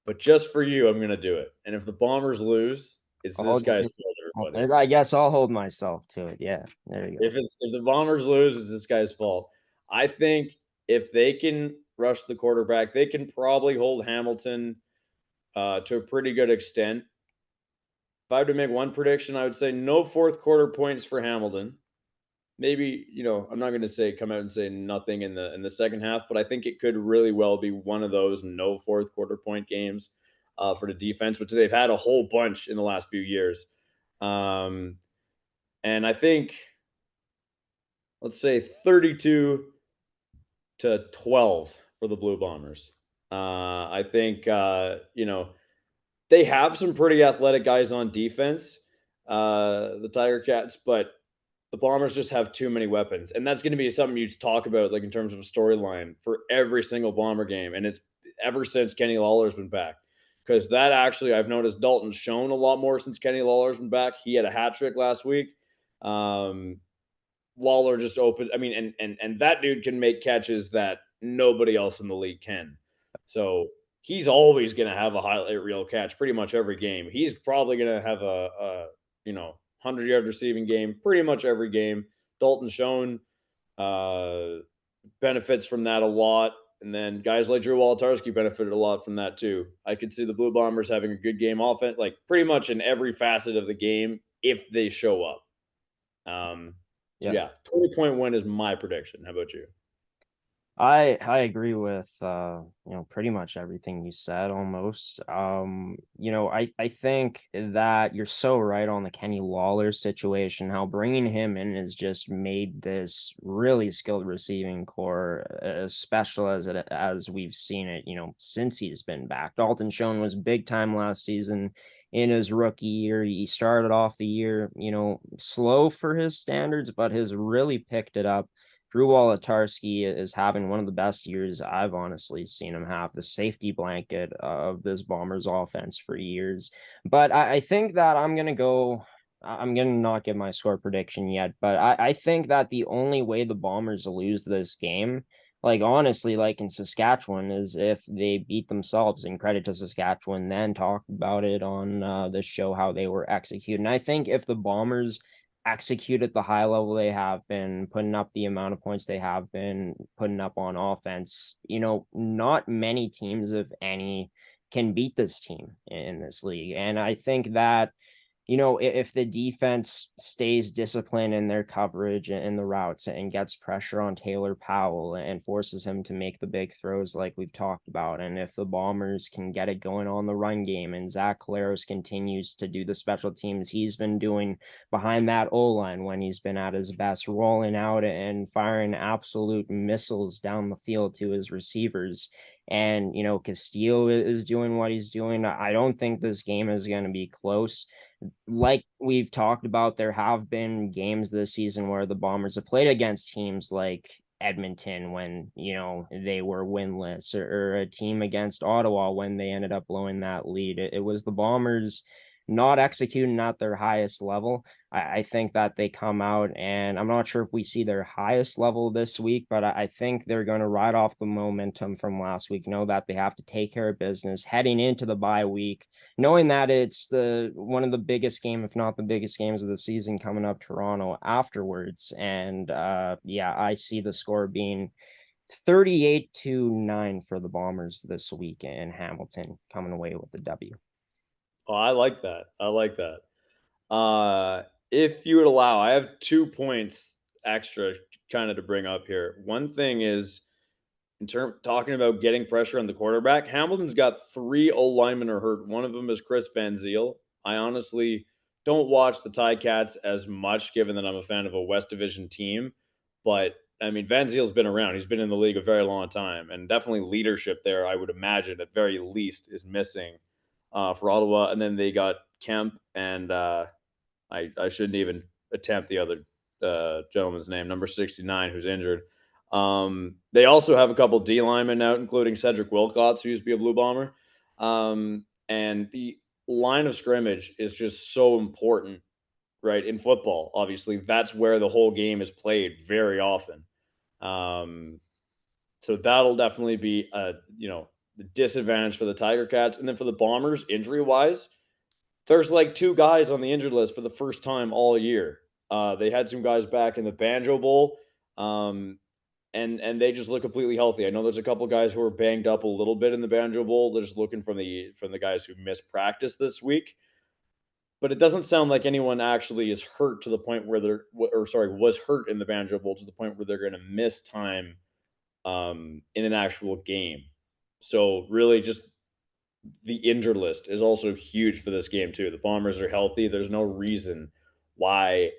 But just for you, I'm going to do it. And if the Bombers lose, it's this guy's fault, everybody. I guess I'll hold myself to it. Yeah, there you go. If the Bombers lose, it's this guy's fault. I think if they can rush the quarterback, they can probably hold Hamilton to a pretty good extent. If I had to make one prediction, I would say no fourth quarter points for Hamilton. Maybe, I'm not going to come out and say nothing in the second half, but I think it could really well be one of those no fourth quarter point games for the defense, which they've had a whole bunch in the last few years. And I think, let's say 32-12 for the Blue Bombers. I think, they have some pretty athletic guys on defense, the Tiger Cats, but the Bombers just have too many weapons. And that's going to be something you talk about, like in terms of a storyline for every single Bomber game. And it's ever since Kenny Lawler's been back. Because that actually, I've noticed Dalton's shown a lot more since Kenny Lawler's been back. He had a hat trick last week. Lawler just opened. I mean, and that dude can make catches that nobody else in the league can. So he's always going to have a highlight reel catch pretty much every game. He's probably going to have a 100-yard receiving game pretty much every game. Dalton shown benefits from that a lot. And then guys like Drew Wolotarski benefited a lot from that too. I could see the Blue Bombers having a good game offense, like pretty much in every facet of the game if they show up. So yeah, 20-point win is my prediction. How about you? I agree with pretty much everything you said almost. I think that you're so right on the Kenny Lawler situation, how bringing him in has just made this really skilled receiving core as special as we've seen it, since he's been back. Dalton Schoen was big time last season. In his rookie year, he started off the year, slow for his standards, but has really picked it up. Drew Wolotarski is having one of the best years I've honestly seen him have, the safety blanket of this Bombers offense for years. But I think that I'm going to not give my score prediction yet, but I think that the only way the Bombers lose this game, like honestly, like in Saskatchewan, is if they beat themselves. And credit to Saskatchewan, then talk about it on this show how they were executed. And I think if the Bombers execute at the high level they have been, putting up the amount of points they have been putting up on offense, not many teams, if any, can beat this team in this league. And I think that if the defense stays disciplined in their coverage and the routes and gets pressure on Taylor Powell and forces him to make the big throws like we've talked about, and if the Bombers can get it going on the run game and Zach Collaros continues to do the special teams he's been doing behind that O-line when he's been at his best, rolling out and firing absolute missiles down the field to his receivers, and Castillo is doing what he's doing, I don't think this game is going to be close. Like we've talked about, there have been games this season where the Bombers have played against teams like Edmonton when, they were winless, or a team against Ottawa when they ended up blowing that lead. It was the Bombers not executing at their highest level. I think that they come out, and I'm not sure if we see their highest level this week, but I think they're going to ride off the momentum from last week, know that they have to take care of business heading into the bye week, knowing that it's one of the biggest game, if not the biggest games of the season, coming up Toronto afterwards. And I see the score being 38-9 for the Bombers this week, and Hamilton coming away with the W. Oh, I like that. I like that. If you would allow, I have 2 points extra kind of to bring up here. One thing is, in terms talking about getting pressure on the quarterback, Hamilton's got 3 O linemen are hurt. One of them is Chris Van Zyl. I honestly don't watch the Ticats as much, given that I'm a fan of a West Division team. But I mean, Van Zyl's been around. He's been in the league a very long time, and definitely leadership there, I would imagine, at very least, is missing for Ottawa. And then they got Kemp, and I shouldn't even attempt the other gentleman's name, number 69, who's injured. They also have a couple D linemen out, including Cedric Wilcox, who used to be a Blue Bomber. And the line of scrimmage is just so important, right? In football, obviously, that's where the whole game is played very often. So that'll definitely be the disadvantage for the Tiger Cats. And then for the Bombers, injury wise, there's like 2 guys on the injured list for the first time all year. They had some guys back in the Banjo Bowl, and they just look completely healthy. I know there's a couple guys who are banged up a little bit in the Banjo Bowl. They're just looking from the guys who missed practice this week. But it doesn't sound like anyone actually is hurt to the point where was hurt in the Banjo Bowl to the point where they're going to miss time in an actual game. So really just the injured list is also huge for this game too. The Bombers are healthy. There's no reason why,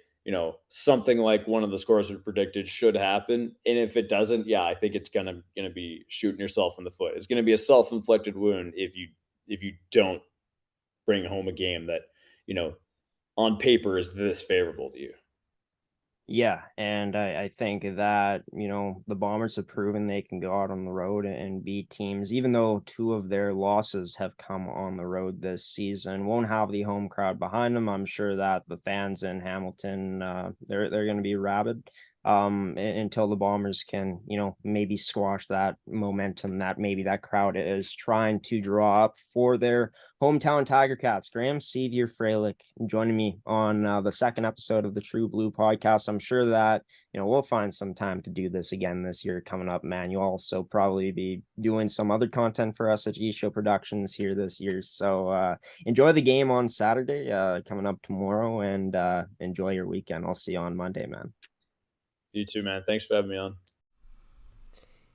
something like one of the scores we predicted should happen. And if it doesn't, I think it's gonna be shooting yourself in the foot. It's gonna be a self-inflicted wound if you don't bring home a game that, on paper is this favorable to you. Yeah, and I think that, the Bombers have proven they can go out on the road and beat teams, even though 2 of their losses have come on the road this season. Won't have the home crowd behind them. I'm sure that the fans in Hamilton, they're going to be rabid until the Bombers can, maybe squash that momentum that maybe that crowd is trying to draw up for their hometown Tiger Cats. Graham Sceviour Freilich joining me on the second episode of the True Blue podcast. I'm sure that, we'll find some time to do this again this year coming up, man. You'll also probably be doing some other content for us at GShow Productions here this year. So enjoy the game on Saturday coming up tomorrow, and enjoy your weekend. I'll see you on Monday, man. You too, man. Thanks for having me on.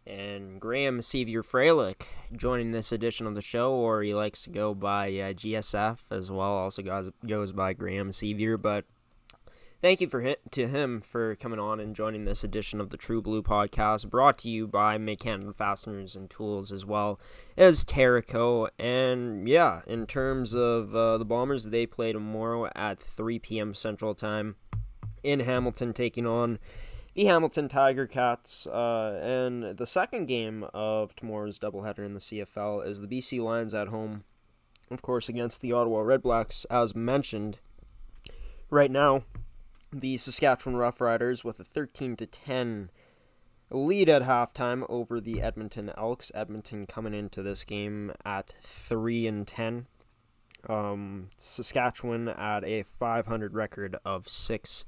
And Graham Sceviour joining this edition of the show, or he likes to go by GSF as well, also goes by Graham Sceviour, but thank you to him for coming on and joining this edition of the True Blue Podcast, brought to you by Mid-Canada Fasteners and Tools, as well as Terraco. And yeah, in terms of the Bombers, they play tomorrow at 3 p.m. Central Time in Hamilton, taking on the Hamilton Tiger Cats. And the second game of tomorrow's doubleheader in the CFL is the BC Lions at home, of course, against the Ottawa Redblacks, as mentioned. Right now, the Saskatchewan Roughriders with a 13-10 lead at halftime over the Edmonton Elks. Edmonton coming into this game at 3-10. Saskatchewan at a .500 record of 6-6.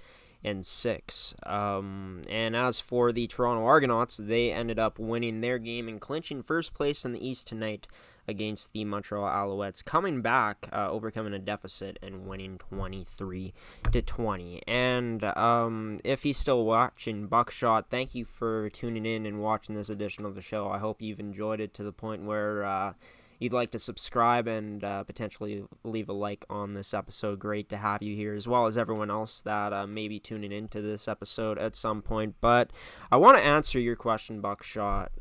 And as for the Toronto Argonauts, they ended up winning their game and clinching first place in the East tonight against the Montreal Alouettes, coming back, overcoming a deficit and winning 23-20. And if he's still watching, Buckshot, thank you for tuning in and watching this edition of the show. I hope you've enjoyed it to the point where you'd like to subscribe and potentially leave a like on this episode. Great to have you here, as well as everyone else that may be tuning into this episode at some point. But I want to answer your question, Buckshot,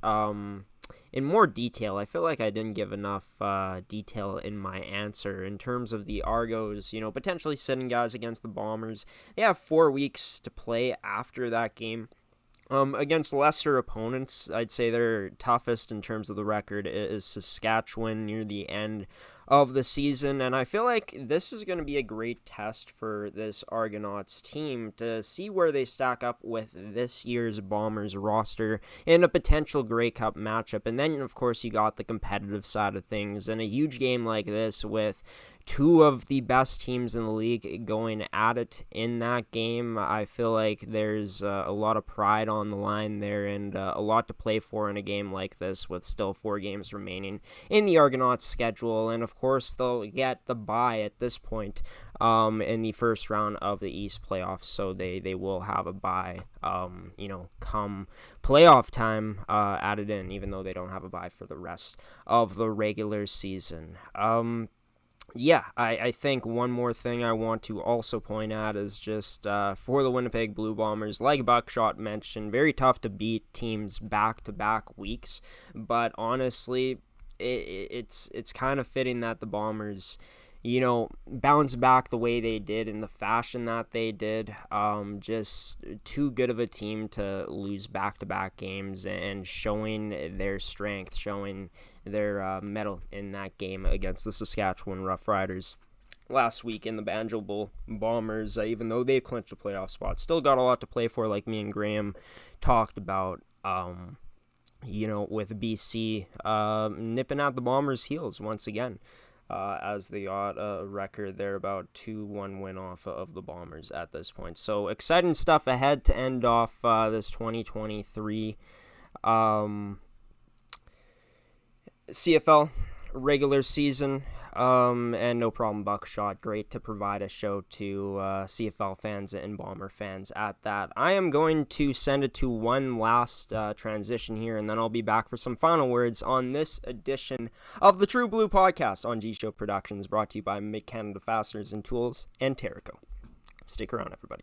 in more detail. I feel like I didn't give enough detail in my answer in terms of the Argos, potentially sitting guys against the Bombers. They have 4 weeks to play after that game. Against lesser opponents, I'd say their toughest in terms of the record is Saskatchewan near the end of the season, and I feel like this is going to be a great test for this Argonauts team to see where they stack up with this year's Bombers roster in a potential Grey Cup matchup. And then, of course, you got the competitive side of things, and a huge game like this with two of the best teams in the league going at it in that game. I feel like there's a lot of pride on the line there and a lot to play for in a game like this with still 4 games remaining in the Argonauts schedule. And of course, they'll get the bye at this point in the first round of the East playoffs, so they will have a bye, come playoff time added in, even though they don't have a bye for the rest of the regular season. Yeah, I think one more thing I want to also point out is just for the Winnipeg Blue Bombers, like Buckshot mentioned, very tough to beat teams back-to-back weeks, but honestly, it's kind of fitting that the Bombers, bounce back the way they did in the fashion that they did. Just too good of a team to lose back-to-back games and showing their strength, showing their mettle in that game against the Saskatchewan Roughriders last week in the Banjo Bowl. Bombers, even though they clinched a playoff spot, still got a lot to play for, like me and Graeme talked about, with BC nipping at the Bombers' heels once again. As they got a record, they're about 2-1 win off of the Bombers at this point. So exciting stuff ahead to end off this 2023 CFL regular season. And no problem, Buckshot. Great to provide a show to CFL fans and Bomber fans at that. I am going to send it to one last transition here, and then I'll be back for some final words on this edition of the True Blue Podcast on GShow Productions, brought to you by Mid-Canada Fasteners and Tools and Terraco. Stick around, everybody.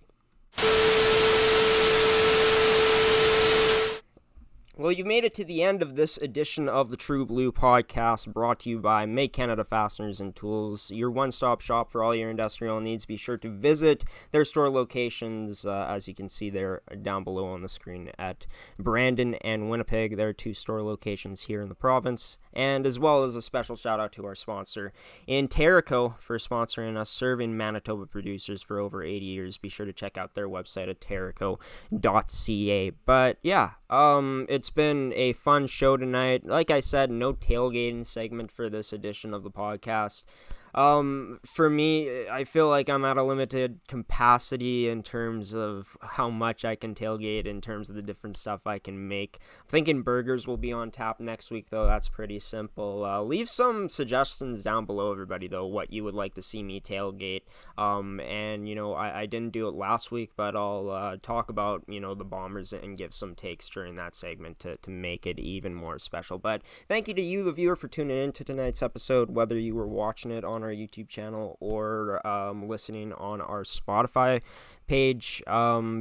Well, you've made it to the end of this edition of the True Blue Podcast, brought to you by Make Canada Fasteners and Tools, your one-stop shop for all your industrial needs. Be sure to visit their store locations, as you can see there down below on the screen, at Brandon and Winnipeg. There are 2 store locations here in the province, and as well as a special shout-out to our sponsor in Terraco for sponsoring us, serving Manitoba producers for over 80 years. Be sure to check out their website at terraco.ca. But yeah, it's been a fun show tonight. Like I said, no tailgating segment for this edition of the podcast. For me, I feel like I'm at a limited capacity in terms of how much I can tailgate, in terms of the different stuff I can make. I'm thinking burgers will be on tap next week, though. That's pretty simple. Leave some suggestions down below, everybody, though, what you would like to see me tailgate. And, I didn't do it last week, but I'll talk about, the Bombers and give some takes during that segment to make it even more special. But thank you to you, the viewer, for tuning in to tonight's episode, whether you were watching it on our YouTube channel or listening on our Spotify page.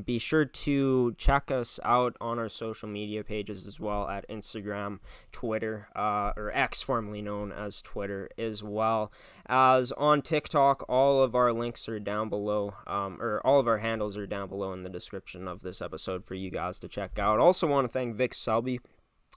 Be sure to check us out on our social media pages as well, at Instagram, Twitter, or X, formerly known as Twitter, as well as on TikTok. All of our links are down below, or all of our handles are down below in the description of this episode for you guys to check out. Also want to thank Vic Selby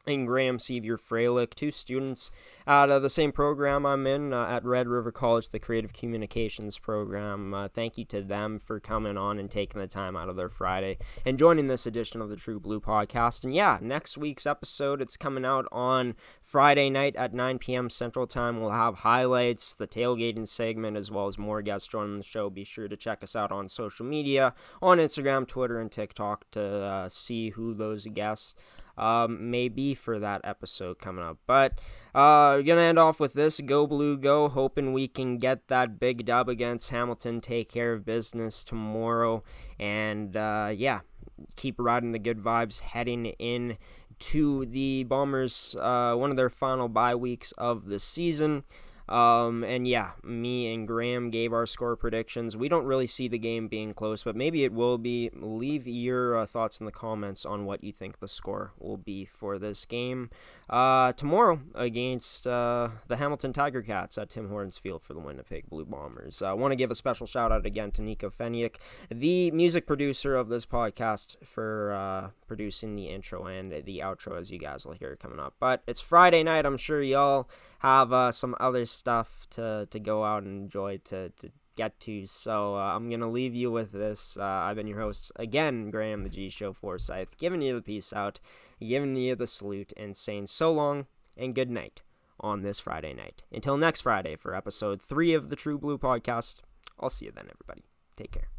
and Graham Sceviour, two students at the same program I'm in at Red River College, the Creative Communications program. Thank you to them for coming on and taking the time out of their Friday and joining this edition of the True Blue Podcast. And yeah, next week's episode, it's coming out on Friday night at 9 p.m. Central Time. We'll have highlights, the tailgating segment, as well as more guests joining the show. Be sure to check us out on social media, on Instagram, Twitter, and TikTok to see who those guests may be for that episode coming up. But we're gonna end off with this: go Blue go, hoping we can get that big dub against Hamilton, take care of business tomorrow, and keep riding the good vibes heading in to the Bombers, one of their final bye weeks of the season. Me and Graeme gave our score predictions. We don't really see the game being close, but maybe it will be. Leave your thoughts in the comments on what you think the score will be for this game tomorrow against the Hamilton Tiger Cats at Tim Hortons Field for the Winnipeg Blue Bombers. I want to give a special shout out again to Nico Feniak, the music producer of this podcast, for producing the intro and the outro, as you guys will hear coming up. But it's Friday night. I'm sure y'all have some other stuff to go out and enjoy to get to. So I'm going to leave you with this. I've been your host, again, Graeme, the GShow Forsyth, giving you the peace out, giving you the salute, and saying so long and good night on this Friday night. Until next Friday for episode 3 of the True Blue Podcast, I'll see you then, everybody. Take care.